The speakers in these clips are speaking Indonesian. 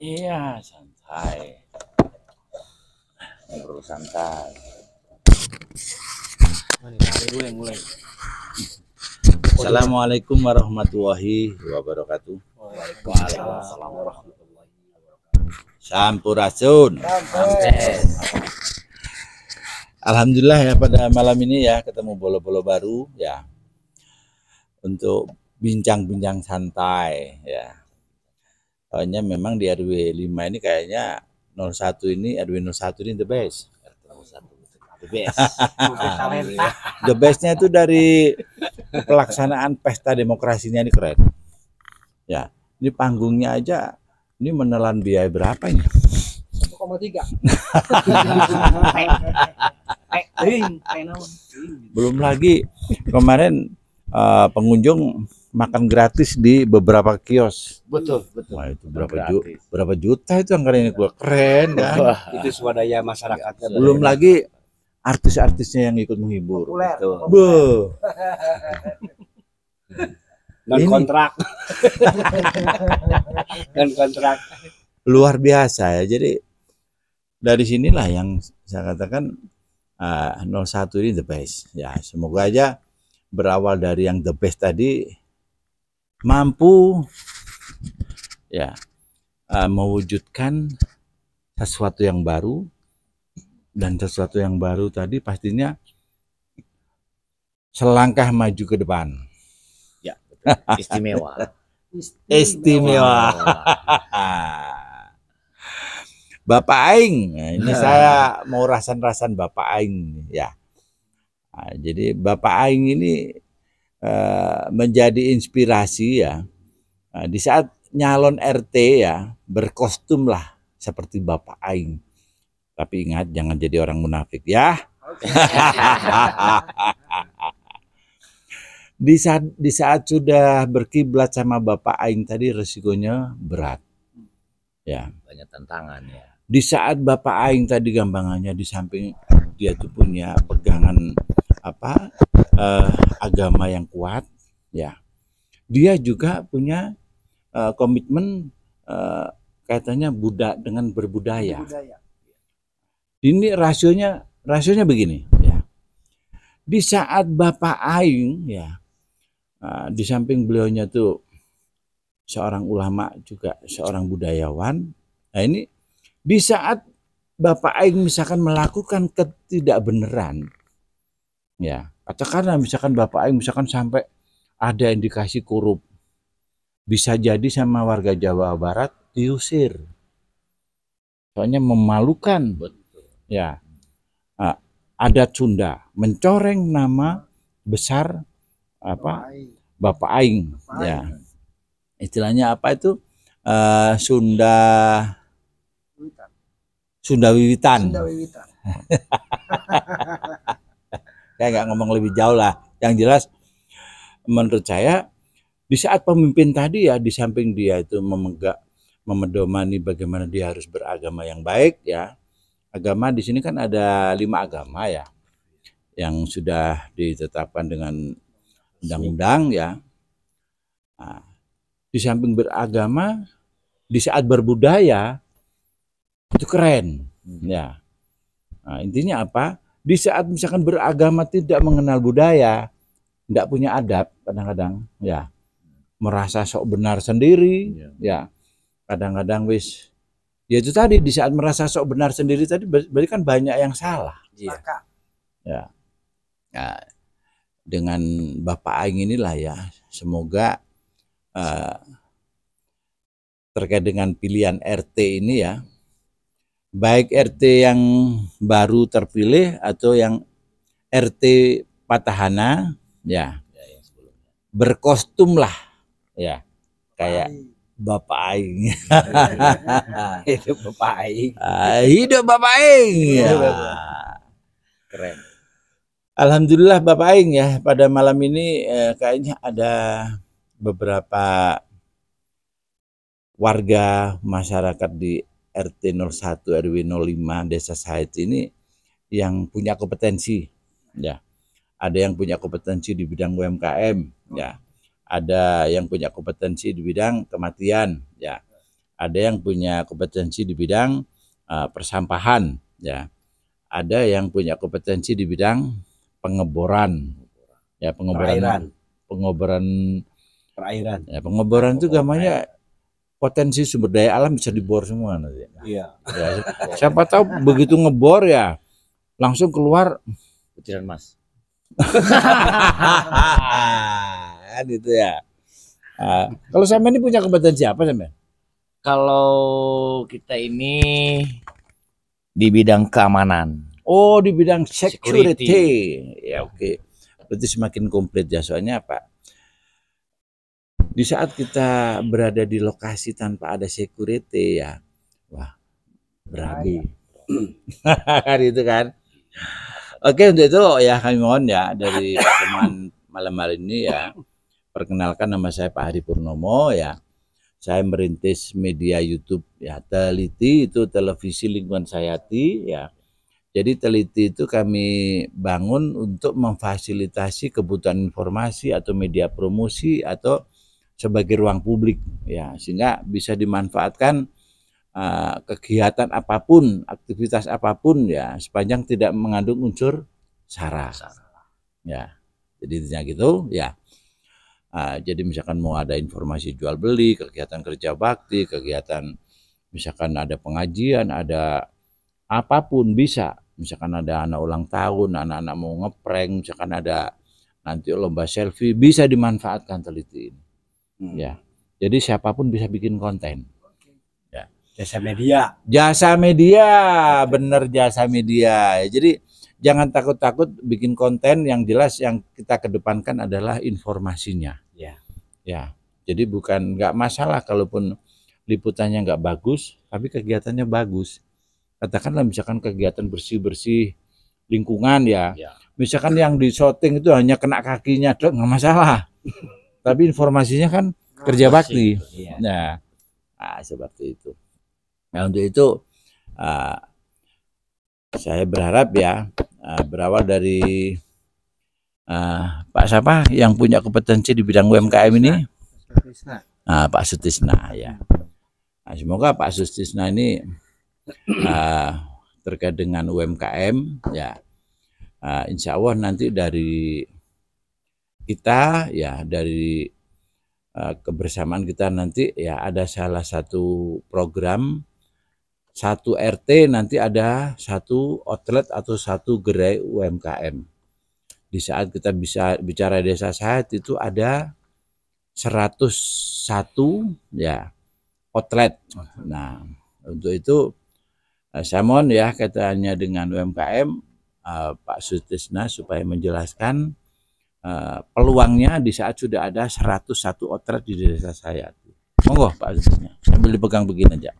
Iya, santai. Ngobrol santai. Mulai. Assalamualaikum warahmatullahi wabarakatuh. Waalaikumsalam warahmatullahi wabarakatuh. Sampurasun. Alhamdulillah ya, pada malam ini ya ketemu bolo-bolo baru ya untuk bincang-bincang santai ya. Soalnya memang di RW 5 ini kayaknya 01 ini, RW 01 ini the best. The best. The bestnya itu dari pelaksanaan pesta demokrasinya ini keren. Ya, ini panggungnya aja ini menelan biaya berapa ini? 1,3. Belum lagi kemarin pengunjung makan gratis di beberapa kios. Betul. Wah, itu berapa juta itu anggarannya, gua keren kan? Itu swadaya masyarakatnya. Belum lagi artis-artisnya yang ikut menghibur. Betul. Beuh. Non kontrak. Non kontrak. Luar biasa ya. Jadi dari sinilah yang saya katakan 01 ini the best. Ya, semoga aja berawal dari yang the best tadi mampu ya mewujudkan sesuatu yang baru, dan sesuatu yang baru tadi pastinya selangkah maju ke depan. Ya, betul. Istimewa. Bapak Aing, nah, ini saya mau rasan-rasan Bapak Aing ya. Nah, jadi Bapak Aing ini menjadi inspirasi ya. Nah, di saat nyalon RT ya, berkostum lah seperti Bapak Aing. Tapi ingat, jangan jadi orang munafik ya. Di saat sudah berkiblat sama Bapak Aing tadi, resikonya berat. Ya, banyak tantangan ya. Di saat Bapak Aing tadi gampangannya, di samping dia tuh punya pegangan agama yang kuat, ya, dia juga punya komitmen kaitannya dengan berbudaya. Ini rasionya begini, ya. Di saat Bapak Aing, ya, di samping beliaunya tuh seorang ulama juga seorang budayawan. Nah ini di saat Bapak Aing misalkan melakukan ketidakbenaran, ya, katakanlah misalkan Bapak Aing misalkan sampai ada indikasi korup, bisa jadi sama warga Jawa Barat diusir. Soalnya memalukan. Betul. Ya. Adat Sunda mencoreng nama besar Bapak Aing. Ya. Istilahnya apa itu? Sunda Wiwitan. Saya nggak ngomong lebih jauh lah. Yang jelas menurut saya di saat pemimpin tadi ya, di samping dia itu memedomani bagaimana dia harus beragama yang baik ya. Agama di sini kan ada 5 agama ya, yang sudah ditetapkan dengan undang-undang ya. Nah, di samping beragama, di saat berbudaya itu keren ya. Nah, intinya apa? Di saat misalkan beragama tidak mengenal budaya, tidak punya adab kadang-kadang ya, merasa sok benar sendiri ya, kadang-kadang wis ya itu tadi, di saat merasa sok benar sendiri tadi berarti kan banyak yang salah. Ya. Nah, dengan Bapak Aing inilah ya, semoga terkait dengan pilihan RT ini ya, baik RT yang baru terpilih atau yang RT Patahana ya, berkostum lah ya kayak Bapak Aing. Itu Bapak Aing. Hidup Bapak Aing. Ya. Keren. Alhamdulillah Bapak Aing ya, pada malam ini kayaknya ada beberapa warga masyarakat di RT 01 RW 05 Desa Sahid ini yang punya kompetensi ya. Ada yang punya kompetensi di bidang UMKM ya. Ada yang punya kompetensi di bidang kematian ya. ada yang punya kompetensi di bidang persampahan, ya. Ada yang punya kompetensi di bidang pengeboran, ya Perairan. pengeboran Perairan. ya, pengeboran itu gamanya potensi sumber daya alam bisa dibor semua nanti. Iya. Ya, siapa tahu begitu ngebor ya langsung keluar Butiran emas. kan itu ya. Kalau sama ini punya kompetensi apa sama? Kalau kita ini di bidang keamanan. Oh, di bidang security. Security. Ya oke. Berarti semakin komplit ya, soalnya apa? Di saat kita berada di lokasi tanpa ada security ya, wah berabi. Kan itu kan. Oke, untuk itu ya kami mohon ya dari teman malam hari ini ya, perkenalkan nama saya Pak Hari Purnomo ya. Saya merintis media YouTube ya, Teliti, itu televisi lingkungan Sayati ya. Jadi Teliti itu kami bangun untuk memfasilitasi kebutuhan informasi atau media promosi atau sebagai ruang publik ya, sehingga bisa dimanfaatkan kegiatan apapun, aktivitas apapun ya, sepanjang tidak mengandung unsur sara. Ya, jadi intinya gitu ya. Jadi misalkan mau ada informasi jual beli, kegiatan kerja bakti, kegiatan misalkan ada pengajian, ada apapun bisa. Misalkan ada anak ulang tahun, anak-anak mau ngeprank, misalkan ada nanti lomba selfie, bisa dimanfaatkan Teliti ini. Ya, jadi siapapun bisa bikin konten. Ya. Jasa media. Jasa media, bener jasa media. Jadi jangan takut-takut bikin konten, yang jelas yang kita kedepankan adalah informasinya. Ya. Ya, jadi nggak masalah kalaupun liputannya nggak bagus, tapi kegiatannya bagus. Katakanlah misalkan kegiatan bersih-bersih lingkungan ya. Misalkan yang di syuting itu hanya kena kakinya, nggak masalah. Tapi informasinya kan kerja bakti. Ya. Nah, seperti itu. Nah, untuk itu saya berharap ya, berawal dari Pak siapa yang punya kompetensi di bidang UMKM ini? Pak Sutisna ya. Nah, semoga Pak Sutisna ini terkait dengan UMKM ya, insya Allah nanti dari kita ya, dari kebersamaan kita nanti ya, ada salah satu program, satu RT nanti ada satu outlet atau satu gerai UMKM. Di saat kita bisa bicara desa sehat itu ada 101 ya outlet. Nah, untuk itu saya mohon ya katanya dengan UMKM Pak Sutisna supaya menjelaskan peluangnya di saat sudah ada 101 outlet di desa saya. Monggo Pak Sutisna, sambil dipegang begini aja.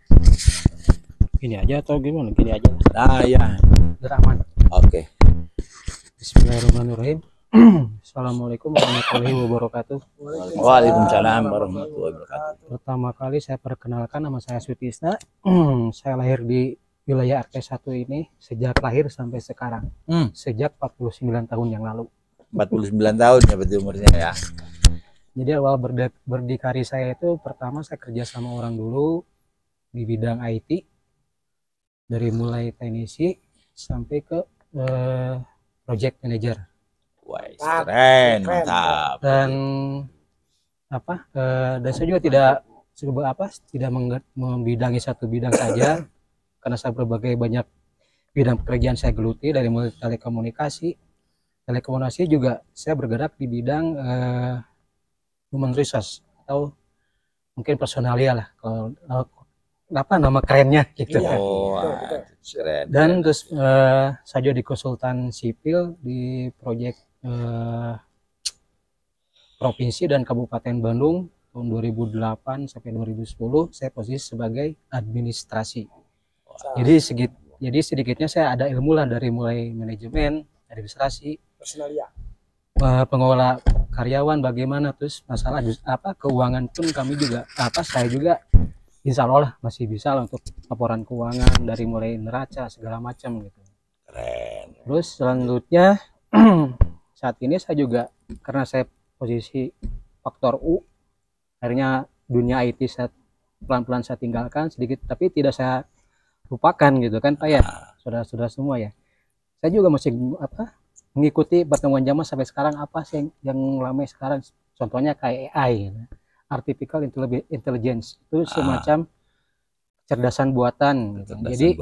Gini aja atau gimana? Gini aja. Nah ya. Aman. Oke. Bismillahirrahmanirrahim. Assalamualaikum warahmatullahi wabarakatuh. Waalaikumsalam warahmatullahi wabarakatuh. Pertama kali saya perkenalkan, nama saya Sutisna. Saya lahir di wilayah RT 1 ini sejak lahir sampai sekarang. Sejak 49 tahun yang lalu. 49 tahun ya berarti umurnya ya. Jadi awal berdikari saya itu, pertama saya kerja sama orang dulu di bidang IT. Dari mulai teknisi sampai ke project manager. Wah, keren, mantap. Dan dan saya juga tidak membidangi satu bidang saja, karena saya berbagai banyak bidang pekerjaan saya geluti, dari mulai telekomunikasi juga saya bergerak di bidang human resource atau mungkin personalia lah, kalau nama kerennya gitu. Keren. Dan terus saya juga di konsultan sipil di proyek provinsi dan Kabupaten Bandung tahun 2008 sampai 2010. Saya posisi sebagai administrasi. Jadi sedikitnya saya ada ilmu lah, dari mulai manajemen, administrasi, pengelola karyawan bagaimana, terus masalah keuangan pun kami juga saya juga insya Allah masih bisa lah untuk laporan keuangan dari mulai neraca segala macam gitu. Keren. Terus selanjutnya saat ini saya juga, karena saya posisi faktor U, akhirnya dunia IT saya pelan-pelan saya tinggalkan sedikit, tapi tidak saya lupakan gitu kan Pak ya, saudara-saudara semua ya. Saya juga masih mengikuti perkembangan zaman sampai sekarang, apa sih yang ramai sekarang, contohnya kayak AI gitu. Artificial Intelligence itu semacam kecerdasan buatan gitu. Jadi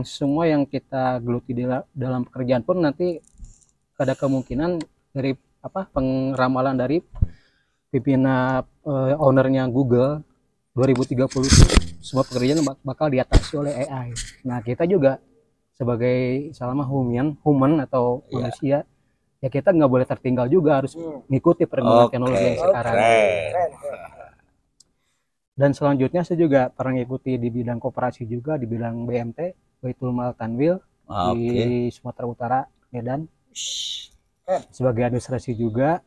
semua yang kita geluti dalam pekerjaan pun nanti ada kemungkinan dari pengramalan dari pimpinan ownernya Google 2030 semua pekerjaan bakal diatasi oleh AI. Nah kita juga sebagai human atau manusia ya kita nggak boleh tertinggal juga, harus mengikuti perkembangan teknologi yang sekarang. Dan selanjutnya saya juga pernah mengikuti di bidang koperasi juga, di bidang BMT, Baitul Mal Tanwil di Sumatera Utara, Medan, sebagai administrasi juga.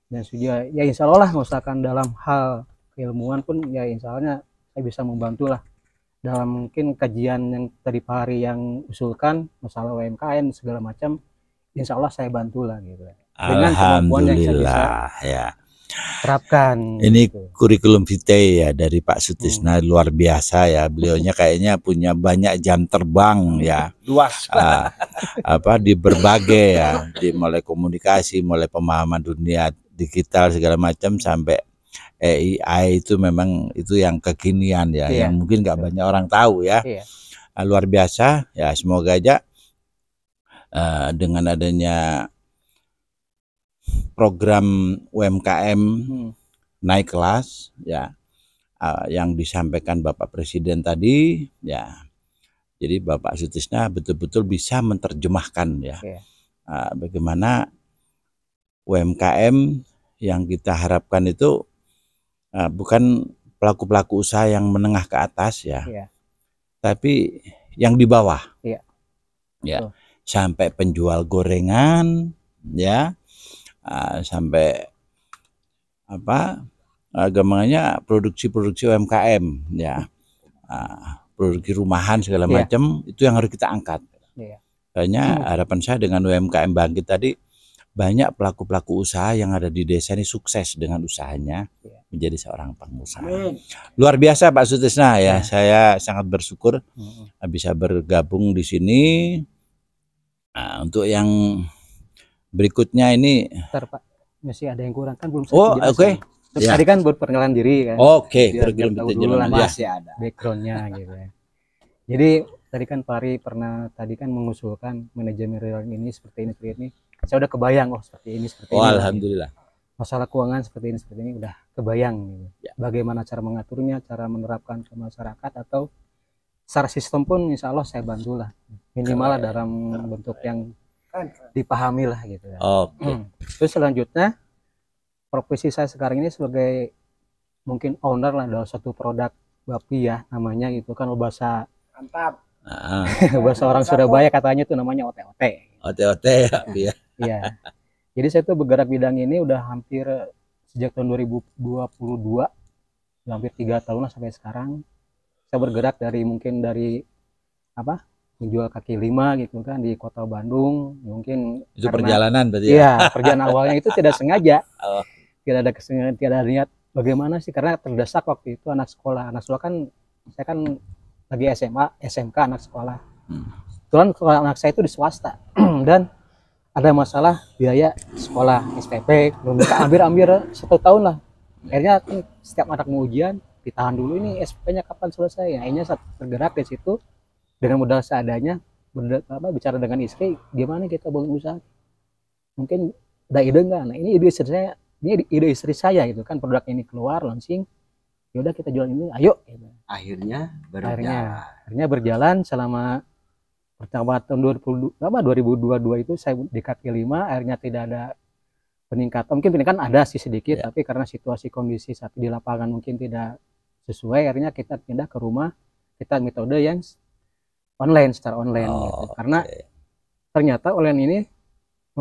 Dan sudah ya insya Allah misalkan dalam hal keilmuan pun ya insya Allah saya bisa membantu lah dalam mungkin kajian yang tadi Pak Hari yang usulkan masalah UMKM segala macam, insya Allah saya bantu lah gitu dengan kemampuan yang saya bisa terapkan. Ini gitu. kurikulum vitae ya dari Pak Sutisna luar biasa ya, beliaunya kayaknya punya banyak jam terbang ya, luas di berbagai ya, di mulai komunikasi, mulai pemahaman dunia digital segala macam sampai AI itu memang itu yang kekinian ya, yang mungkin nggak banyak orang tahu ya. Luar biasa ya, semoga aja dengan adanya program UMKM naik kelas ya, yang disampaikan Bapak Presiden tadi ya, jadi Bapak Sutisna betul-betul bisa menerjemahkan ya bagaimana UMKM yang kita harapkan itu bukan pelaku-pelaku usaha yang menengah ke atas ya, tapi yang di bawah ya, sampai penjual gorengan ya, sampai gambarnya produksi UMKM ya, produksi rumahan segala macam itu yang harus kita angkat. Hanya harapan saya dengan UMKM Bangkit tadi, banyak pelaku-pelaku usaha yang ada di desa ini sukses dengan usahanya menjadi seorang pengusaha. Luar biasa Pak Sutisna ya, saya sangat bersyukur bisa bergabung di sini. Untuk yang berikutnya ini, Pak, masih ada yang kurang kan belum. Ya. Tadi kan buat perkenalan diri kan. Kurikulum vitae masih ada backgroundnya gitu ya. Jadi tadi kan Pak Ari pernah mengusulkan manajemen real ini seperti ini. Saya udah kebayang seperti ini alhamdulillah. Masalah keuangan seperti ini udah kebayang gitu. Bagaimana cara mengaturnya, cara menerapkan ke masyarakat atau secara sistem pun insya Allah saya bantulah minimal dalam bentuk yang dipahami lah gitu ya. Terus selanjutnya profesi saya sekarang ini sebagai mungkin owner lah dalam satu produk Bapi ya namanya gitu kan, bahasa mantap. Bahasa orang Surabaya katanya itu namanya OTOT ya. Iya. Jadi saya tuh bergerak bidang ini udah hampir sejak tahun 2022, hampir 3 tahun lah sampai sekarang. Saya bergerak dari menjual kaki lima gitu kan di kota Bandung, mungkin itu perjalanan berarti ya. Perjalanan awalnya itu tidak sengaja. Tidak ada kesengajaan, tidak ada niat bagaimana sih, karena terdesak waktu itu anak sekolah kan, saya kan lagi SMA, SMK anak sekolah. Kebetulan sekolah anak saya itu di swasta dan ada masalah biaya sekolah SPP belum bisa, hampir 1 tahun lah. Akhirnya setiap anak mau ujian ditahan dulu, ini SPP-nya kapan selesai. Akhirnya saya tergerak di situ dengan modal seadanya, bicara dengan istri gimana kita bangun usaha, mungkin ada ide enggak. Nah ini ide istri saya gitu kan, produk ini keluar launching, yaudah kita jual ini, ayo gitu. Akhirnya berjalan selama pertama tahun 2022 itu saya di kaki 5, akhirnya tidak ada peningkatan, mungkin peningkatan ada sih sedikit tapi karena situasi kondisi saat di lapangan mungkin tidak sesuai, akhirnya kita pindah ke rumah, kita metode yang secara online gitu. Karena ternyata online ini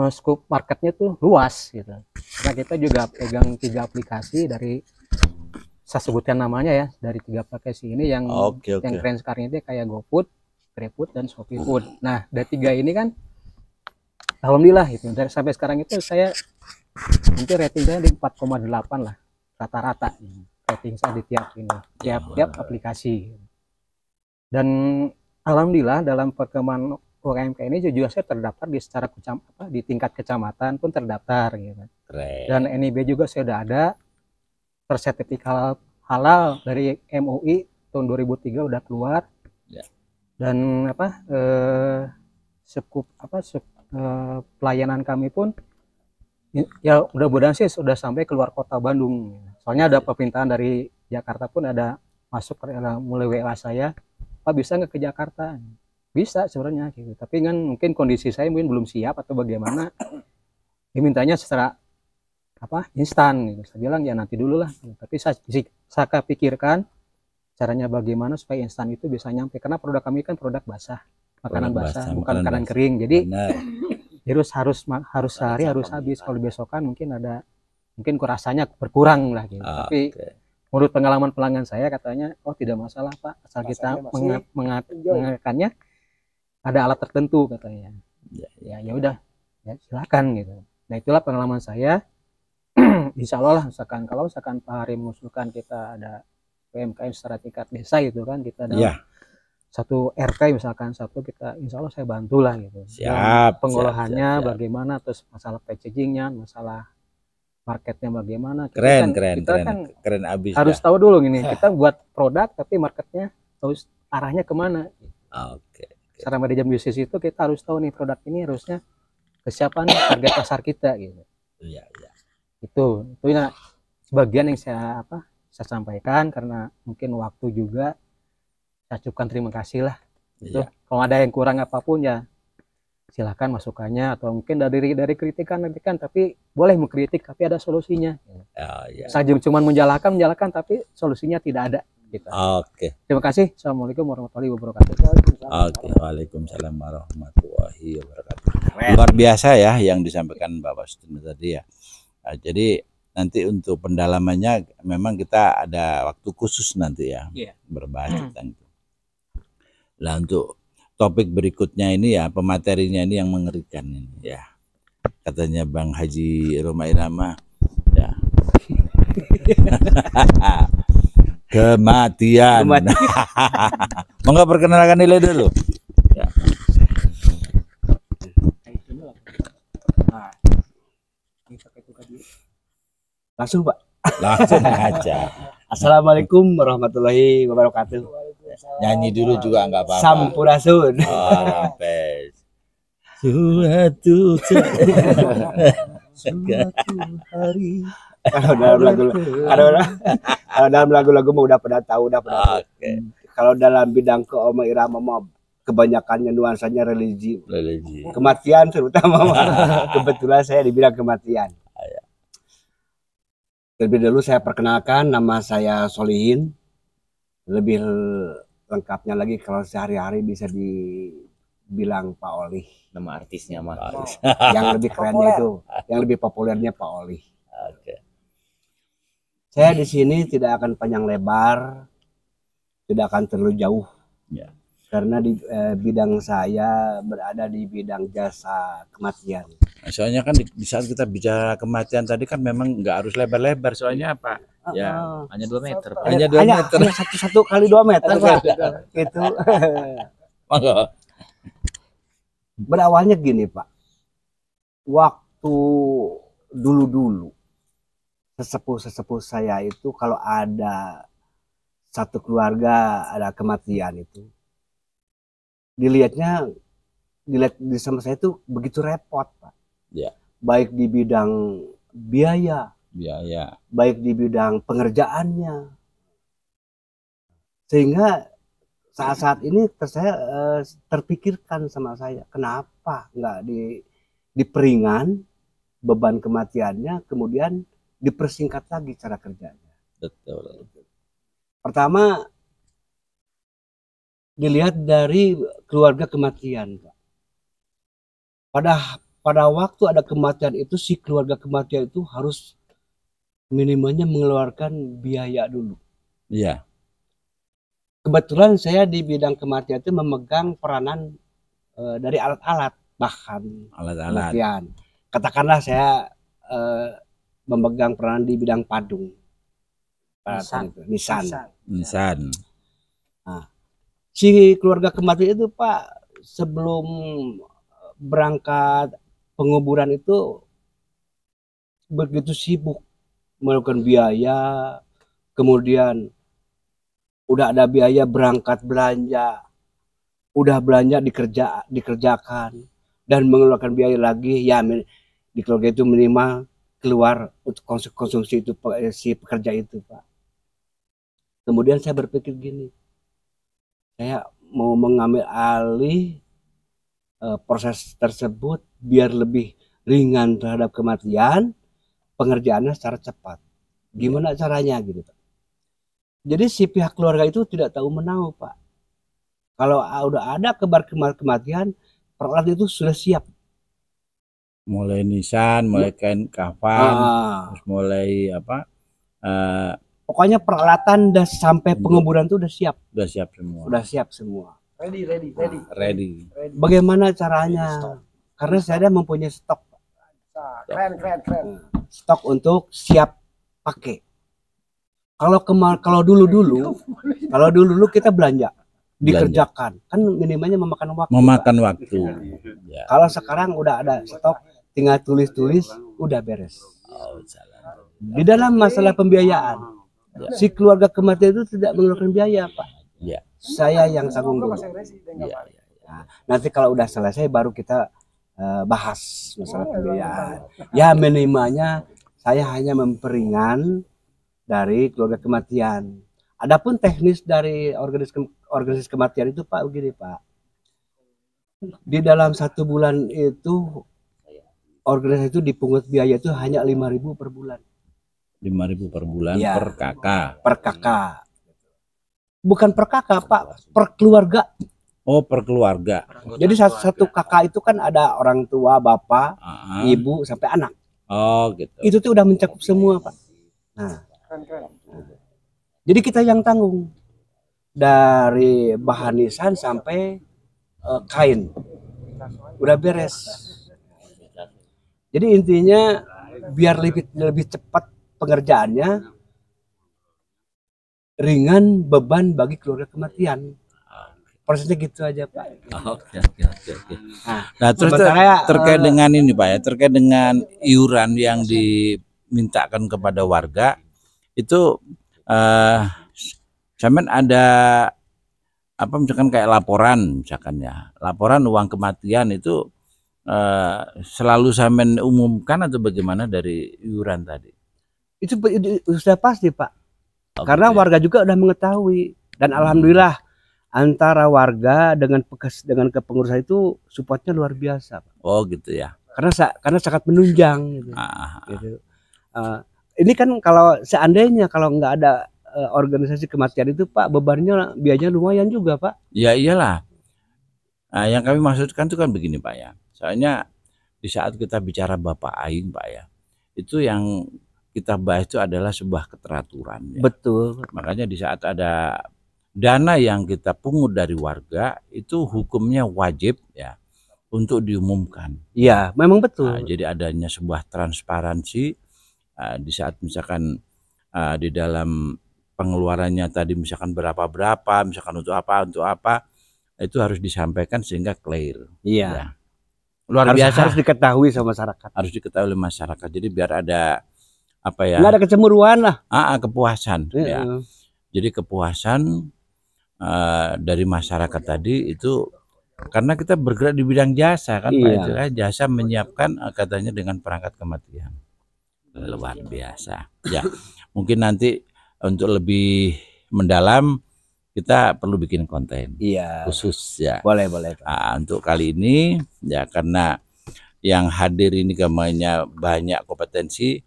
scope marketnya tuh luas gitu. Karena kita juga pegang 3 aplikasi dari, saya sebutkan namanya ya, dari 3 aplikasi ini yang keren sekarang ini kayak GoFood, GrabFood, dan ShopeeFood. Nah dari 3 ini kan alhamdulillah gitu, dari sampai sekarang itu saya mungkin rating saya di 4,8 lah rata-rata marketing saya di tiap aplikasi. Dan alhamdulillah dalam perkembangan UMKM ini juga saya terdaftar di tingkat kecamatan pun terdaftar gitu. Keren. Dan NIB juga saya sudah ada sertifikat halal dari MUI tahun 2003 udah keluar. Ya. Dan pelayanan kami pun ya mudah-mudahan sih sudah sampai keluar kota Bandung. Soalnya ada permintaan dari Jakarta pun ada masuk mulai WA saya, Pak bisa nggak ke Jakarta? Bisa sebenarnya gitu. Tapi kan mungkin kondisi saya mungkin belum siap atau bagaimana. Dimintanya secara instan gitu. Saya bilang ya nanti dulu lah. Tapi saya pikirkan caranya bagaimana supaya instan itu bisa nyampe, karena produk kami kan produk basah, makanan basah, bukan makanan kering. Jadi harus sehari harus habis. Kalau besokan mungkin kurasanya berkurang lah gitu. Tapi menurut pengalaman pelanggan saya katanya, oh tidak masalah Pak, asal kita mengekannya ada alat tertentu katanya. Ya udah, ya silakan gitu. Nah itulah pengalaman saya. Insya Allah lah, kalau misalkan Pak Hari mengusulkan kita ada UMKM secara tingkat desa gitu kan, kita ada satu RT misalkan kita, insya Allah saya bantulah gitu. Siap. Pengolahannya bagaimana, terus masalah packagingnya, masalah marketnya bagaimana. Keren abis. Harus tahu dulu gini, kita buat produk tapi marketnya harus arahnya kemana. Secara manajemen bisnis itu kita harus tahu nih produk ini harusnya ke siapa nih target pasar kita gitu. Itu ya sebagian yang saya sampaikan, karena mungkin waktu juga saya cukupkan, terima kasih lah gitu. Kalau ada yang kurang apapun ya silahkan masukannya, atau mungkin dari kritikan, tapi boleh mengkritik tapi ada solusinya. Saya cuma menjalankan tapi solusinya tidak ada gitu. Terima kasih. Assalamualaikum warahmatullahi wabarakatuh. Waalaikumsalam warahmatullahi wabarakatuh. Luar biasa ya yang disampaikan Bapak Sutino tadi ya. Jadi nanti untuk pendalamannya memang kita ada waktu khusus nanti ya, berbahas tentang itu. Nah untuk topik berikutnya ini ya, pematerinya ini yang mengerikan ini ya. Katanya Bang Haji Roma Irama ya. Kematian. Monggo perkenalkan nilai dulu. Ya. Langsung Pak. Langsung aja. Assalamualaikum warahmatullahi wabarakatuh. Nyanyi dulu juga enggak apa-apa. Sampurasun. Suatu hari. Kalau dalam lagu-lagu mah udah pada tahu, udah pada. Kalau dalam bidang ke Oma Irama mah kebanyakannya nuansanya religi. Kematian terutama. Kebetulan saya di bidang kematian. Terlebih dulu saya perkenalkan, nama saya Solihin. Lebih lengkapnya lagi kalau sehari-hari bisa dibilang Pak Olih. Nama artisnya mah. Yang lebih kerennya itu, yang lebih populernya Pak Olih. Saya di sini tidak akan panjang lebar, tidak akan terlalu jauh. Karena di bidang saya berada di bidang jasa kematian. Soalnya kan di saat kita bicara kematian tadi kan memang nggak harus lebar-lebar, soalnya apa? Ya, hanya 2 meter. Pak. Hanya 2 meter. Satu kali 2 meter Pak. Itu. Berawalnya gini Pak. Waktu dulu-dulu sesepuh saya itu kalau ada satu keluarga ada kematian itu, dilihat sama saya itu begitu repot Pak. Baik di bidang biaya, baik di bidang pengerjaannya, sehingga saat-saat ini saya terpikirkan sama saya, kenapa nggak diperingan beban kematiannya, kemudian dipersingkat lagi cara kerjanya. Betul. Pertama dilihat dari keluarga kematian Pak. Pada waktu ada kematian itu, si keluarga kematian itu harus minimalnya mengeluarkan biaya dulu. Iya. Kebetulan saya di bidang kematian itu memegang peranan dari alat-alat, bahkan Alat-alat. kematian. Katakanlah saya memegang peranan di bidang padung. Nisan. Nah, Si keluarga kematian itu Pak, sebelum berangkat penguburan itu begitu sibuk melakukan biaya, kemudian udah ada biaya berangkat belanja, udah belanja dikerjakan dan mengeluarkan biaya lagi ya, di keluarga itu minimal keluar untuk konsumsi itu si pekerja itu Pak. Kemudian saya berpikir gini, saya mau mengambil alih proses tersebut biar lebih ringan terhadap kematian, pengerjaannya secara cepat. Gimana caranya gitu Pak? Jadi si pihak keluarga itu tidak tahu menahu Pak. Kalau udah ada kabar kematian, peralatan itu sudah siap. mulai nisan, mulai kain kafan, terus mulai apa? Pokoknya peralatan dan sampai penguburan itu udah siap. Udah siap semua. Udah siap semua. Ready. Bagaimana caranya? Karena saya mempunyai stok. Keren. Stok untuk siap pakai. Kalau dulu kita belanja, dikerjakan, kan minimalnya memakan waktu. Ya. Kalau sekarang udah ada stok, tinggal tulis, udah beres. Di dalam masalah pembiayaan, si keluarga kematian itu tidak mengeluarkan biaya Pak. Ya. Saya yang tanggung dulu. Nah, nanti kalau udah selesai baru kita bahas masalah pembiayaan. Ya minimalnya saya hanya memperingan dari keluarga kematian. Adapun teknis dari organisasi kematian itu Pak, begini Pak. Di dalam 1 bulan itu organisasi itu dipungut biaya itu hanya 5.000 per bulan. 5.000 per bulan Ya, per kakak. Per kakak. Bukan per kakak Pak, per keluarga. Oh, per keluarga. Jadi satu kakak itu kan ada orang tua, bapak, ibu sampai anak. Oh, gitu. Itu tuh udah mencakup semua Pak. Nah, jadi kita yang tanggung dari bahan nisan sampai kain, udah beres. Jadi intinya biar lebih cepat pengerjaannya, ringan beban bagi keluarga kematian. Prosesnya gitu aja Pak. Oke. Nah, terus terkait dengan ini Pak ya, terkait dengan iuran yang dimintakan kepada warga itu sampean ada apa misalkan kayak laporan misalkan ya, laporan uang kematian itu selalu sampean umumkan atau bagaimana dari iuran tadi? Itu sudah pasti Pak. Karena gitu ya. warga juga udah mengetahui dan alhamdulillah antara warga dengan kepengurusan itu supportnya luar biasa Pak. Oh gitu ya. Karena sangat menunjang gitu. Gitu. Ini kan kalau seandainya kalau nggak ada organisasi kematian itu Pak, bebannya biayanya lumayan juga Pak. Ya iyalah. Nah, yang kami maksudkan itu kan begini Pak ya. Soalnya di saat kita bicara Bapak Aing Pak ya, itu yang kita bahas itu adalah sebuah keteraturan. Ya. Betul. Makanya di saat ada dana yang kita pungut dari warga itu hukumnya wajib ya untuk diumumkan. Iya, memang betul. Nah, jadi adanya sebuah transparansi di saat misalkan di dalam pengeluarannya tadi misalkan berapa misalkan untuk apa itu harus disampaikan sehingga clear. Iya. Ya. Luar biasa. Harus diketahui sama masyarakat. Harus diketahui oleh masyarakat. Jadi biar ada apa ya? Nggak ada kecemburuan lah. Kepuasan. Ya. Jadi kepuasan dari masyarakat tadi itu karena kita bergerak di bidang jasa kan Pak itu kan, jasa menyiapkan katanya dengan perangkat kematian. Luar biasa. Ya, mungkin nanti untuk lebih mendalam kita perlu bikin konten khusus ya. Boleh. Untuk kali ini ya karena yang hadir ini gamanya banyak kompetensi,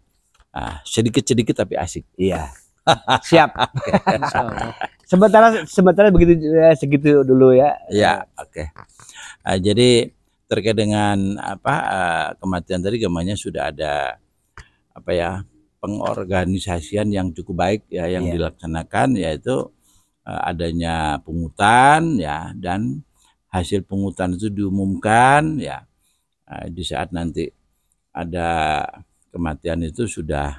sedikit tapi asik. Iya. Siap. sementara begitu segitu dulu ya. Ya, oke. Jadi terkait dengan kematian tadi gamanya sudah ada pengorganisasian yang cukup baik ya yang dilaksanakan, yaitu adanya pungutan ya, dan hasil pungutan itu diumumkan ya di saat nanti ada kematian itu sudah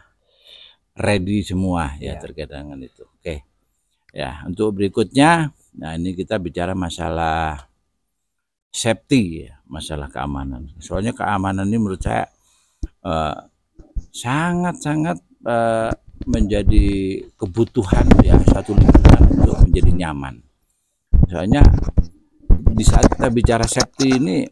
ready semua ya terkait dengan itu. Oke. Ya, untuk berikutnya, nah ini kita bicara masalah safety ya, masalah keamanan. Soalnya keamanan ini menurut saya sangat-sangat menjadi kebutuhan ya satu lingkungan untuk menjadi nyaman. Soalnya di saat kita bicara safety ini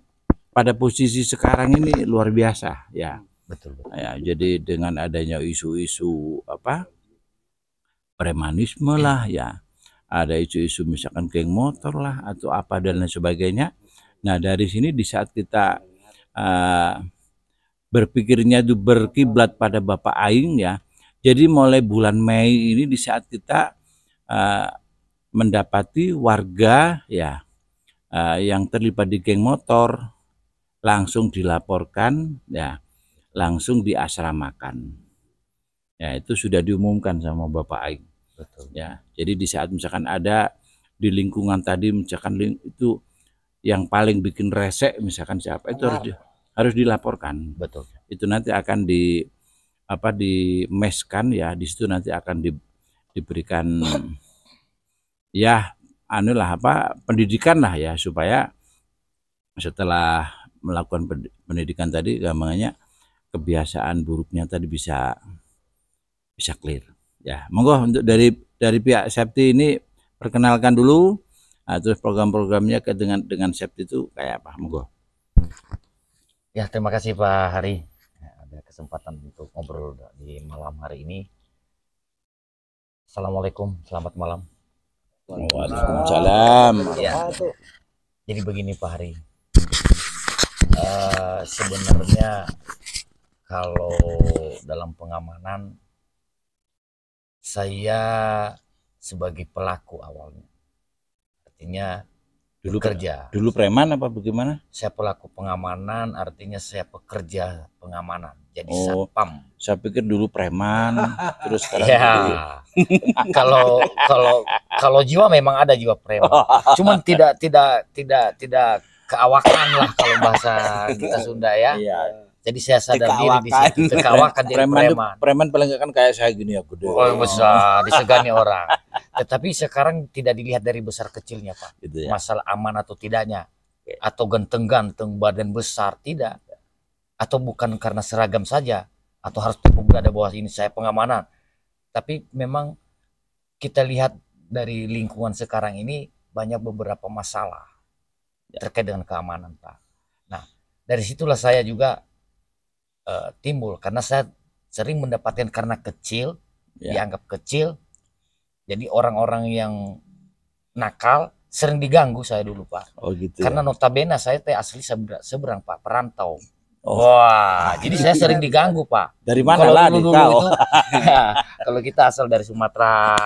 pada posisi sekarang ini luar biasa ya. Betul. Ya, jadi dengan adanya isu-isu premanisme lah ya, ada isu-isu misalkan geng motor lah atau apa dan lain sebagainya. Nah dari sini di saat kita berpikirnya itu berkiblat pada Bapak Aing ya, jadi mulai bulan Mei ini di saat kita mendapati warga ya yang terlibat di geng motor langsung dilaporkan ya, langsung diasramakan. Ya itu sudah diumumkan sama Bapak Aing. Betul. Ya, jadi di saat misalkan ada di lingkungan tadi misalkan itu yang paling bikin resek misalkan siapa itu harus dilaporkan. Betul. Itu nanti akan dimeskan ya, di situ nanti akan diberikan ya pendidikan lah ya, supaya setelah melakukan pendidikan tadi gampangnya kebiasaan buruknya tadi bisa clear. Ya, monggo untuk dari pihak safety ini perkenalkan dulu, terus program-programnya dengan safety itu kayak apa, monggo. Ya, terima kasih Pak Hari. Ada kesempatan untuk ngobrol di malam hari ini. Assalamualaikum, selamat malam. Waalaikumsalam. Ya. Jadi begini Pak Hari. Sebenarnya kalau dalam pengamanan saya sebagai pelaku awalnya, artinya bekerja. Dulu preman apa bagaimana? Saya pelaku pengamanan, artinya saya pekerja pengamanan, jadi satpam. Saya pikir dulu preman, terus sekarang ya. Kalau jiwa memang ada jiwa preman, cuman tidak keawakan lah kalau bahasa kita Sunda ya. Iya. Jadi saya sadar diri di situ, keawakan jadi preman paling kan kayak saya gini ya, gede. Oh besar, disegani orang. Tetapi sekarang tidak dilihat dari besar kecilnya Pak, gitu ya? Masalah aman atau tidaknya, atau ganteng-ganteng badan besar, tidak, atau bukan karena seragam saja, atau harus ada bawah ini saya pengamanan. Tapi memang kita lihat dari lingkungan sekarang ini banyak beberapa masalah terkait dengan keamanan Pak. Nah dari situlah saya juga timbul, karena saya sering mendapatkan karena kecil, dianggap kecil, jadi orang-orang yang nakal sering diganggu saya dulu Pak. Oh gitu. Karena notabene saya asli seberang Pak, perantau. Wah, jadi saya sering diganggu Pak. Dari mana lah dulu itu? Kalau kita asal dari Sumatera,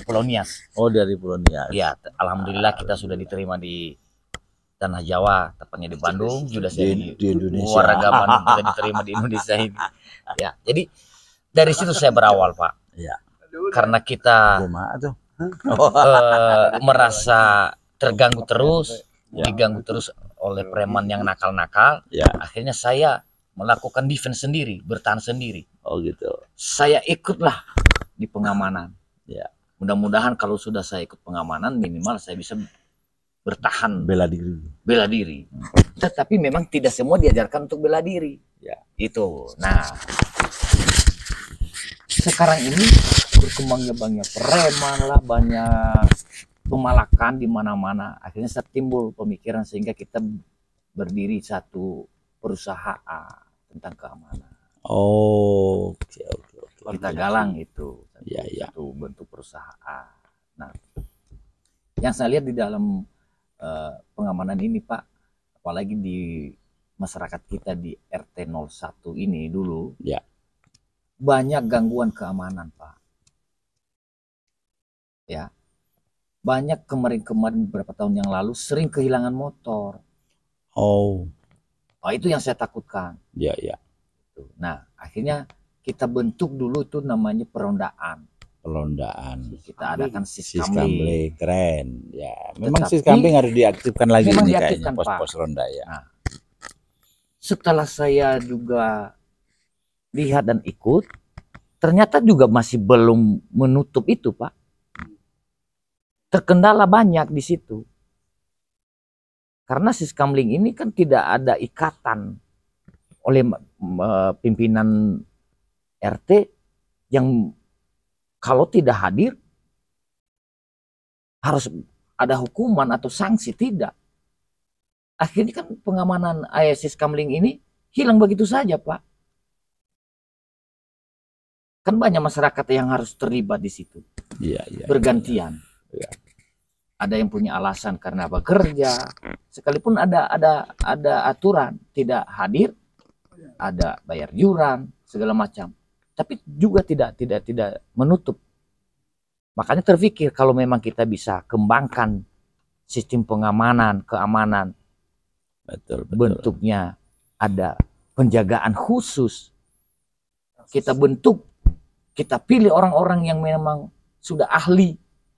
Pulau Nias. Oh dari Pulau Nias. Ya, alhamdulillah kita sudah diterima di Tanah Jawa, tepatnya di Bandung, sudah saya di Indonesia. Warga Bandung sudah diterima di Indonesia ini. Ya, jadi dari situ saya berawal Pak. Ya. Karena kita merasa terganggu terus, diganggu terus oleh preman yang nakal-nakal. Ya. Akhirnya saya melakukan defense sendiri, bertahan sendiri. Oh gitu. Saya ikutlah di pengamanan. Ya. Mudah-mudahan kalau sudah saya ikut pengamanan, minimal saya bisa bertahan, bela diri. Tetapi memang tidak semua diajarkan untuk bela diri. Ya. Itu. Nah, sekarang ini berkembangnya banyak preman lah, banyak pemalakan di mana-mana. Akhirnya timbul pemikiran sehingga kita berdiri satu perusahaan tentang keamanan. Oh, oke. Kita galang itu. Ya. Itu bentuk perusahaan. Nah, yang saya lihat di dalam pengamanan ini Pak, apalagi di masyarakat kita di RT 01 ini dulu, ya, banyak gangguan keamanan Pak. Ya, banyak kemarin beberapa tahun yang lalu sering kehilangan motor. Oh, itu yang saya takutkan. Ya. Nah, akhirnya kita bentuk dulu itu namanya perondaan. Kita adakan Siskamling. Keren ya. Memang Siskamling harus diaktifkan lagi ini kayaknya, pos-pos ronda ya. Nah, setelah saya juga lihat dan ikut, ternyata juga masih belum menutup itu, Pak. Terkendala banyak di situ. Karena Siskamling ini kan tidak ada ikatan oleh pimpinan RT yang kalau tidak hadir harus ada hukuman atau sanksi, tidak. Akhirnya kan pengamanan Siskamling ini hilang begitu saja, Pak. Kan banyak masyarakat yang harus terlibat di situ. Bergantian. Ya. Ada yang punya alasan karena bekerja, sekalipun ada aturan tidak hadir, ada bayar yuran segala macam, tapi juga tidak menutup. Makanya terpikir kalau memang kita bisa kembangkan sistem pengamanan, keamanan, betul. Bentuknya ada penjagaan khusus, kita bentuk, kita pilih orang-orang yang memang sudah ahli.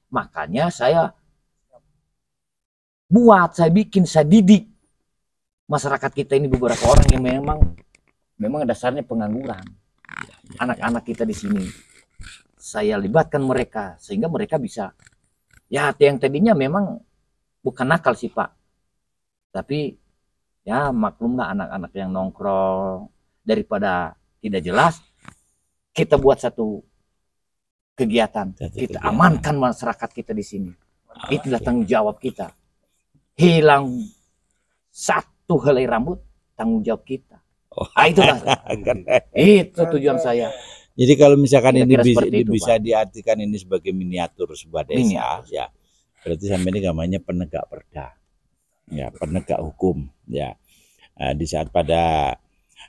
Makanya saya bikin, saya didik masyarakat kita ini, beberapa orang yang memang dasarnya pengangguran. Anak-anak kita di sini, saya libatkan mereka sehingga mereka bisa, ya yang tadinya memang bukan nakal sih Pak, tapi ya maklumlah anak-anak yang nongkrong, daripada tidak jelas, kita buat satu kegiatan, kita amankan masyarakat kita di sini. Itulah tanggung jawab kita. Hilang satu helai rambut, tanggung jawab kita. Itulah. Itu tujuan saya. Jadi kalau misalkan ini itu, bisa Pak. diartikan ini sebagai miniatur sebuah desa, ya berarti sampai ini namanya penegak perda, ya penegak hukum, ya. Di saat pada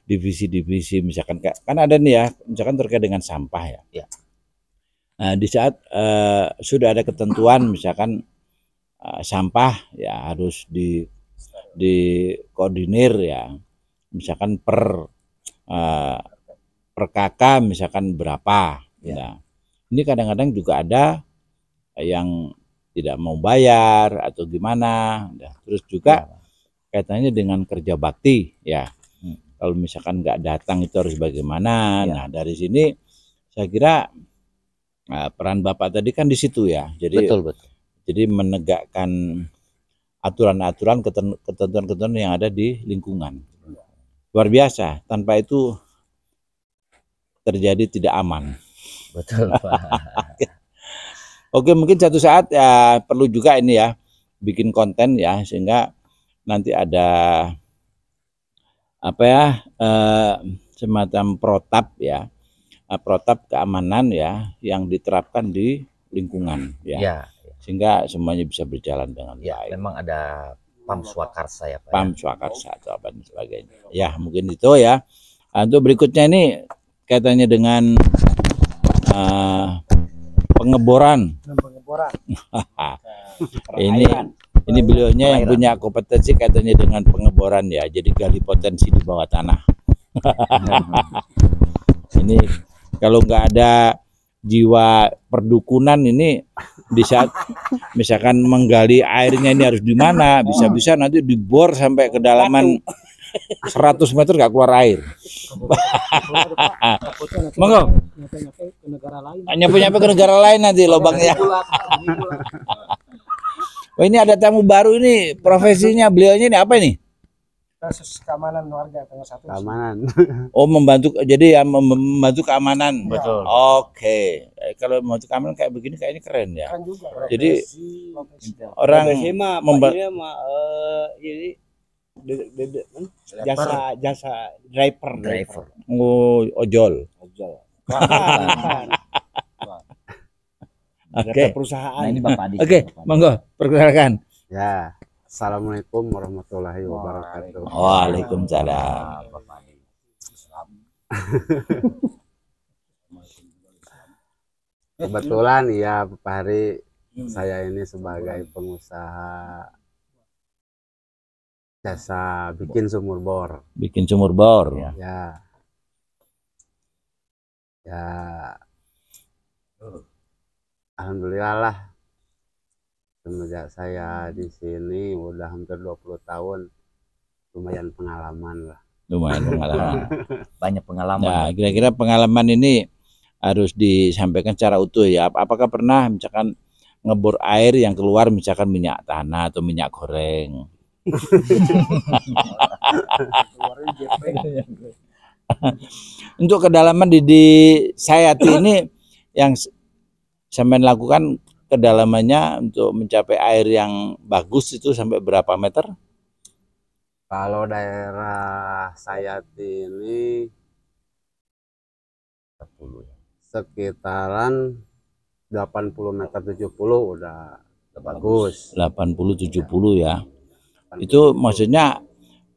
divisi-divisi misalkan kan ada nih ya, misalkan terkait dengan sampah ya. Ya. Di saat sudah ada ketentuan misalkan sampah ya harus dikoordinir ya, misalkan per kakak misalkan berapa. Ya. Nah, ini kadang-kadang juga ada yang tidak mau bayar atau gimana. Nah, terus juga kaitannya dengan kerja bakti ya. Kalau misalkan nggak datang itu harus bagaimana. Ya. Nah dari sini saya kira peran Bapak tadi kan di situ ya. Jadi Betul. Jadi menegakkan aturan-aturan, ketentuan-ketentuan yang ada di lingkungan. Luar biasa. Tanpa itu terjadi tidak aman. Betul Pak. Oke, mungkin satu saat ya perlu juga ini ya bikin konten ya, sehingga nanti ada apa ya semacam protap ya, protap keamanan ya yang diterapkan di lingkungan ya. Ya. Sehingga semuanya bisa berjalan dengan Ya, baik. memang ada PAM Swakarsa ya Pak. PAM Swakarsa atau apa dan sebagainya. Ya mungkin itu ya. Untuk berikutnya ini kaitannya dengan pengeboran. Ini beliaunya yang punya kompetensi kaitannya dengan pengeboran ya. Jadi gali potensi di bawah tanah. Ini kalau nggak ada jiwa perdukunan ini, di saat misalkan menggali airnya ini harus di mana, bisa-bisa nanti dibor sampai kedalaman 100 meter nggak keluar air. Monggo. Nyampe-nyampe ke negara lain nanti lubangnya. Oh, ini ada tamu baru ini, profesinya beliaunya ini apa ini? Kasus keamanan warga tanggal 1. Keamanan. Oh, membantu, jadi ya membantu keamanan. Betul. Oke. Kalau membantu keamanan kayak begini kayaknya keren ya. Kan juga. Jadi orang jasa driver. oh, ojol. Oke. Perusahaan. Nah, ini Bapak Adi. Oke, monggo perkenalkan. Ya. Assalamualaikum warahmatullahi wabarakatuh. Waalaikumsalam. Kebetulan ya Pak Hari, saya ini sebagai pengusaha jasa bikin sumur bor. Bikin sumur bor. Ya. Ya. Alhamdulillah lah. Semenjak saya di sini udah hampir 20 tahun, lumayan pengalaman lah. Lumayan pengalaman. Banyak pengalaman. Nah, kira-kira pengalaman ini harus disampaikan secara utuh ya. Apakah pernah misalkan ngebor air yang keluar misalkan minyak tanah atau minyak goreng? Untuk kedalaman di Sayati ini yang sampean lakukan kedalamannya untuk mencapai air yang bagus itu sampai berapa meter? Kalau daerah Sayati ini sekitaran 80 meter 70 udah bagus. 80-70 ya. Itu maksudnya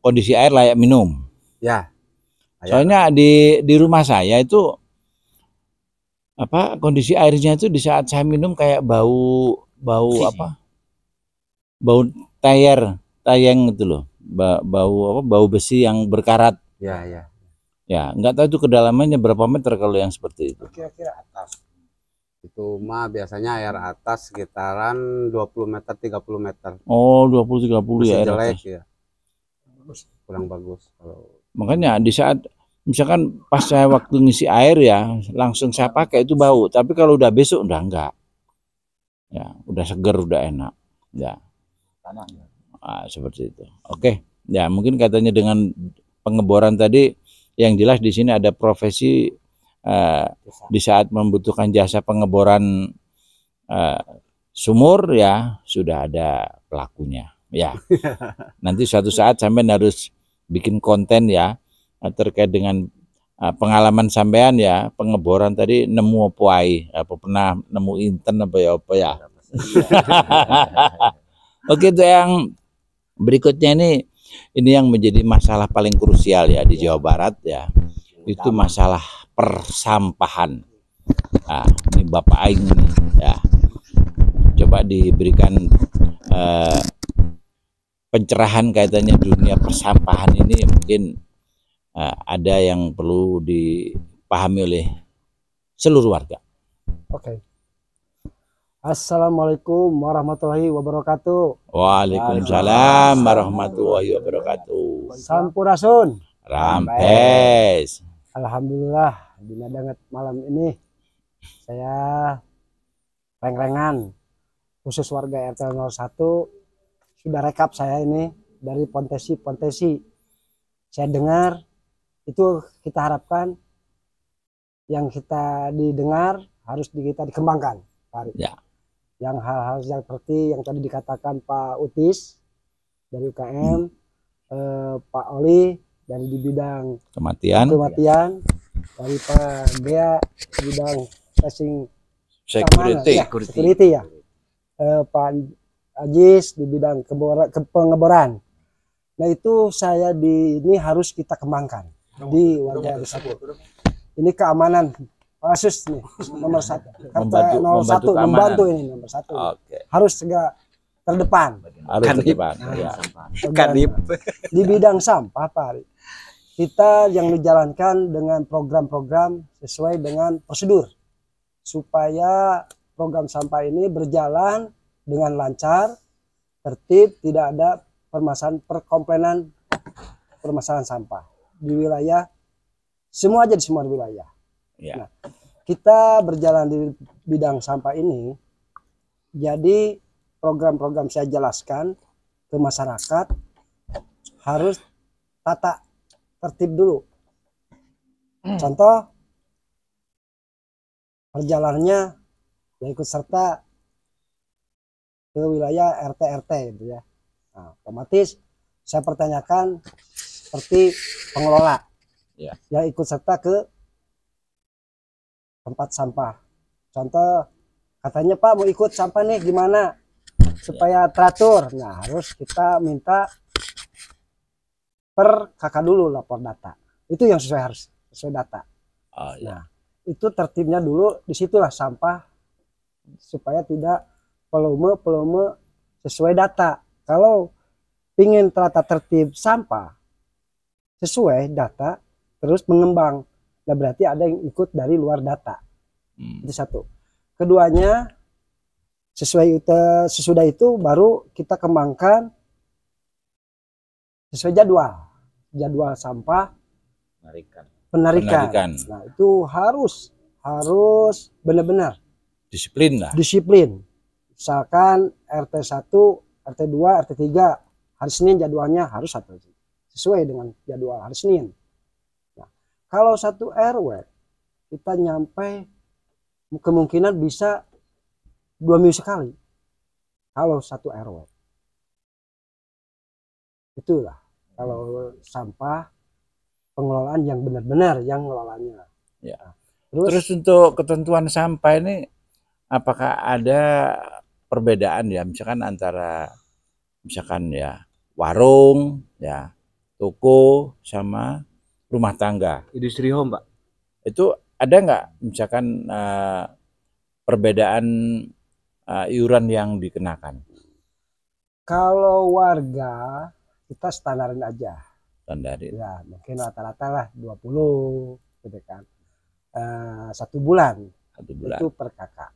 kondisi air layak minum. Ya. Soalnya di rumah saya itu kondisi airnya itu di saat saya minum kayak bau apa? Bau tayang gitu loh. Bau besi yang berkarat. Ya. Ya, nggak tahu itu kedalamannya berapa meter kalau yang seperti itu. Kira-kira atas. Itu mah biasanya air atas sekitaran 20 meter 30 meter. Oh, 20-30 ya air jelek atas. Ya. Kurang bagus kalau. Makanya di saat misalkan pas saya waktu ngisi air ya langsung saya pakai itu bau, tapi kalau udah besok udah enggak. Ya, udah seger, udah enak. Ya. Seperti itu. Oke. Ya, mungkin katanya dengan pengeboran tadi yang jelas di sini ada profesi di saat membutuhkan jasa pengeboran sumur ya sudah ada pelakunya ya. Nanti suatu saat sampean harus bikin konten ya terkait dengan pengalaman sampean ya pengeboran tadi nemu apa pernah nemu inten apa ya. Oke, itu yang berikutnya ini yang menjadi masalah paling krusial ya di Jawa Barat ya. Itu masalah persampahan. Nah, ini Bapak Aing nih, ya. Coba diberikan pencerahan kaitannya dunia persampahan ini mungkin ada yang perlu dipahami oleh seluruh warga. Oke. Assalamualaikum warahmatullahi wabarakatuh. Waalaikumsalam warahmatullahi wabarakatuh. Sampurasun. Rampes. Alhamdulillah dina banget malam ini saya reng-rengan khusus warga RT 01 sudah rekap saya ini dari Pontesi. Saya dengar itu kita harapkan yang kita didengar harus kita dikembangkan, Pak. Ya. Yang hal-hal yang seperti yang tadi dikatakan Pak Utis dari UKM, Pak Oli dan di bidang kematian dari Pak Dea di bidang security ya, Pak Ajis di bidang pengeboran. Nah itu saya ini harus kita kembangkan di warga tersebut. Ini keamanan kasus nih nomor 1 membantu ini nomor 1. Okay. Harus segera terdepan. Di bidang sampah Pak, kita yang dijalankan dengan program-program sesuai dengan prosedur supaya program sampah ini berjalan dengan lancar, tertib, tidak ada permasalahan sampah di wilayah semua wilayah. Ya. Nah, kita berjalan di bidang sampah ini, jadi program-program saya jelaskan ke masyarakat harus tata tertib dulu. Contoh perjalanannya ya ikut serta ke wilayah RT gitu ya. Nah, otomatis saya pertanyakan seperti pengelola yang ikut serta ke tempat sampah. Contoh katanya Pak mau ikut sampah nih gimana supaya teratur. Nah harus kita minta per kakak dulu lapor data. Itu yang harus sesuai data. Nah itu tertibnya dulu, disitulah sampah supaya tidak volume sesuai data. Kalau ingin tata tertib sampah sesuai data terus mengembang. Nah berarti ada yang ikut dari luar data. Itu satu. Keduanya sesudah itu baru kita kembangkan sesuai jadwal sampah penarikan. Nah itu harus harus benar-benar Disiplin lah. disiplin. Misalkan RT 1, RT 2, RT 3 hari Senin jadwalnya harus satu sesuai dengan jadwal hari Senin. Nah, kalau satu RW kita nyampe kemungkinan bisa 2 minggu sekali. Kalau satu RW. Itulah kalau sampah pengelolaan yang benar-benar yang ngelolanya. Ya. Terus Terus untuk ketentuan sampah ini apakah ada perbedaan ya misalkan antara misalkan ya warung ya toko sama rumah tangga Industri home, Pak. itu ada nggak misalkan perbedaan iuran yang dikenakan kalau warga kita standarin aja. standarin Ya, mungkin rata-rata lah 20 gitu kan. 1 bulan 1 bulan itu per kakak.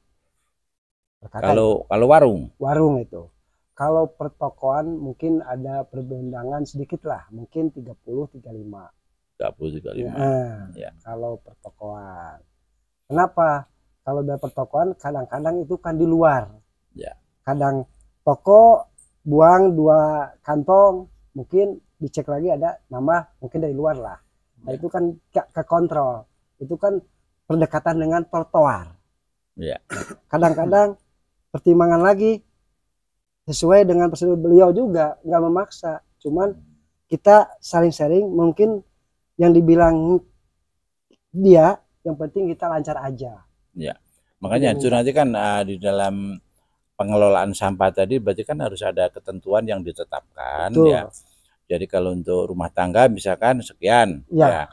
kalau warung Warung itu. Kalau pertokoan mungkin ada perbendangan sedikit lah, mungkin 30-35. 30-35 Ya. Kalau pertokoan. Kenapa? Kalau dari pertokoan kadang-kadang itu kan di luar. Ya. Kadang toko buang 2 kantong, mungkin dicek lagi ada nama mungkin dari luar lah. Nah, itu kan ke kontrol. Itu kan berdekatan dengan trotoar. Ya. Kadang-kadang pertimbangan lagi sesuai dengan prosedur beliau juga, nggak memaksa. Cuman kita saling sharing, mungkin yang dibilang dia, yang penting kita lancar aja. Ya. Makanya itu nanti kan di dalam pengelolaan sampah tadi berarti kan harus ada ketentuan yang ditetapkan. Betul. Ya. Jadi kalau untuk rumah tangga misalkan sekian Ya.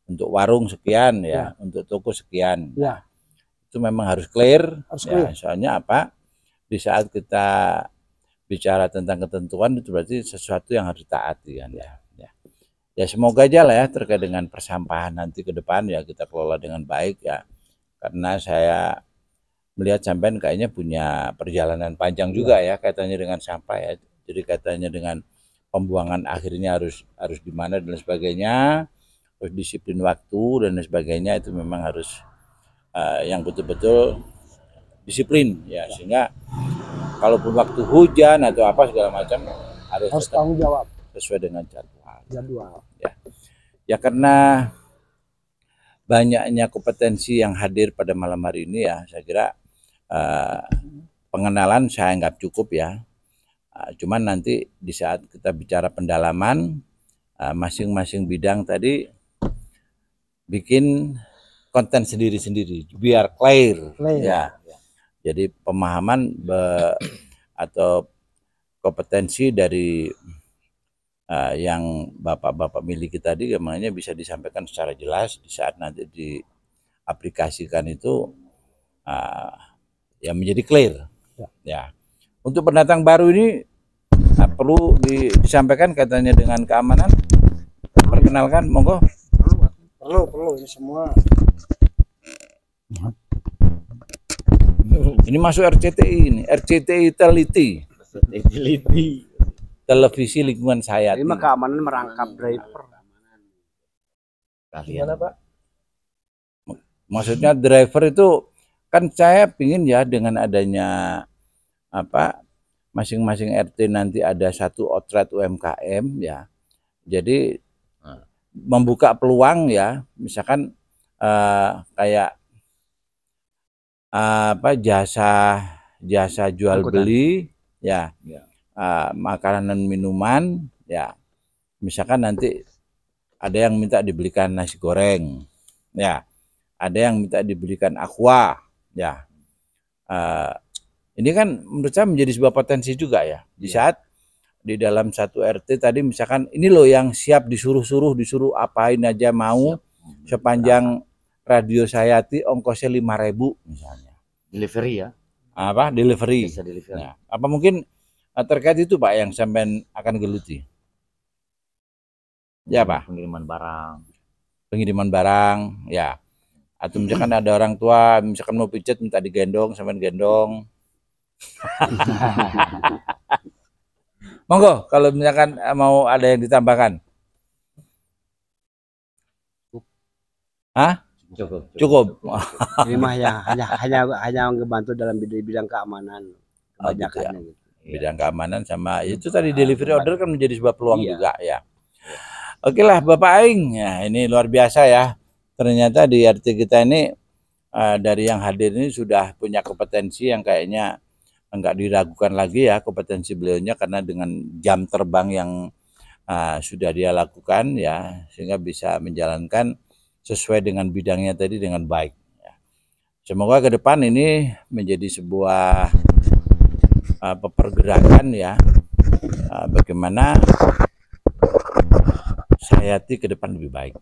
Untuk warung sekian Ya. Untuk toko sekian. Ya. Itu memang harus clear. Harus ya. clear. Soalnya apa? Di saat kita bicara tentang ketentuan itu berarti sesuatu yang harus ditaati kan ya. Ya semoga aja lah ya terkait dengan persampahan nanti ke depan ya kita kelola dengan baik ya. Karena saya melihat sampean kayaknya punya perjalanan panjang juga ya kaitannya dengan sampah ya. Jadi kaitannya dengan pembuangan akhirnya harus di mana dan sebagainya, terus disiplin waktu dan sebagainya itu memang harus yang betul-betul disiplin ya sehingga kalaupun waktu hujan atau apa segala macam harus Tanggung jawab sesuai dengan jadwal. Ya karena banyaknya kompetensi yang hadir pada malam hari ini ya saya kira pengenalan saya anggap cukup ya. Cuman nanti di saat kita bicara pendalaman masing-masing bidang tadi bikin konten sendiri-sendiri biar clear. Ya. Jadi pemahaman atau kompetensi dari yang bapak-bapak miliki tadi makanya bisa disampaikan secara jelas di saat nanti diaplikasikan itu ya menjadi clear. Ya. Untuk pendatang baru ini perlu disampaikan katanya dengan keamanan. Perkenalkan, monggo. Perlu ini semua. Ini masuk RCTI ini, RCTI Teliti. Televisi lingkungan saya. Ini mah keamanan merangkap driver. Gimana, Pak? Maksudnya driver itu kan saya pingin ya dengan adanya apa masing-masing RT nanti ada satu outlet UMKM ya. Jadi membuka peluang ya, misalkan kayak apa jasa jual beli ya. Makanan dan minuman ya misalkan nanti ada yang minta dibelikan nasi goreng ya ada yang minta dibelikan aqua ya ini kan menurut saya menjadi sebuah potensi juga ya di saat di dalam satu RT tadi misalkan ini loh yang siap disuruh apain aja mau sepanjang radio Sayati ongkosnya 5.000 misalnya Delivery ya. Apa delivery. Bisa delivery. Nah, apa mungkin terkait itu Pak yang sampean akan geluti? Ya Pak. Pengiriman barang, ya. Atau misalkan ada orang tua, misalkan mau pijet minta digendong, sampean gendong. Monggo kalau misalkan mau ada yang ditambahkan. Hah? Cukup. Ini mah ya hanya ngebantu dalam bidang keamanan kebanyakannya gitu. Bidang keamanan sama itu tadi delivery order kan menjadi sebuah peluang juga ya. Oke lah Bapak Aing, ya ini luar biasa ya. Ternyata di RT kita ini dari yang hadir ini sudah punya kompetensi yang kayaknya enggak diragukan lagi ya kompetensi beliaunya, karena dengan jam terbang yang sudah dia lakukan ya, sehingga bisa menjalankan sesuai dengan bidangnya tadi dengan baik. Semoga ke depan ini menjadi sebuah pergerakan ya, bagaimana Sayati ke depan lebih baik.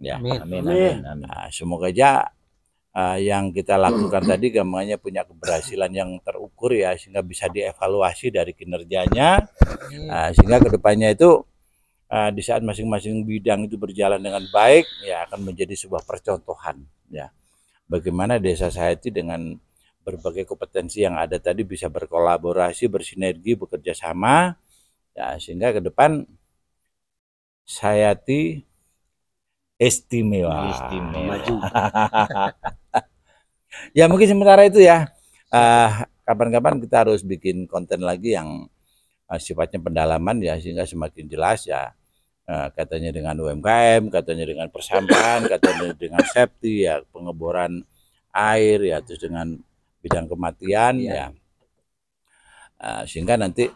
Ya, amin. Nah, semoga aja yang kita lakukan tadi gampangnya punya keberhasilan yang terukur ya, sehingga bisa dievaluasi dari kinerjanya, sehingga kedepannya itu di saat masing-masing bidang itu berjalan dengan baik ya akan menjadi sebuah percontohan ya, bagaimana desa Sayati dengan berbagai kompetensi yang ada tadi bisa berkolaborasi, bersinergi, bekerja sama ya, sehingga ke depan Sayati istimewa. Ya mungkin sementara itu ya, kapan-kapan kita harus bikin konten lagi yang sifatnya pendalaman ya, sehingga semakin jelas ya, katanya dengan UMKM, katanya dengan persampahan, katanya dengan safety ya, pengeboran air ya, terus dengan bidang kematian ya, sehingga nanti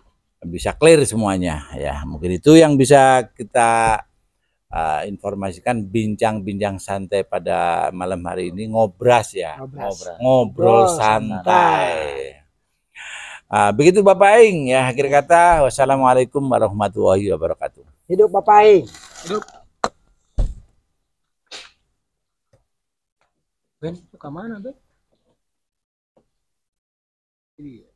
bisa clear semuanya ya. Mungkin itu yang bisa kita informasikan bincang-bincang santai pada malam hari ini, ngobras ya, ngobrol santai. Begitu Bapak Aing ya, akhir kata wassalamualaikum warahmatullahi wabarakatuh. Hidup Bapak Aing. Hidup. Ben, ke mana Ben? Iya.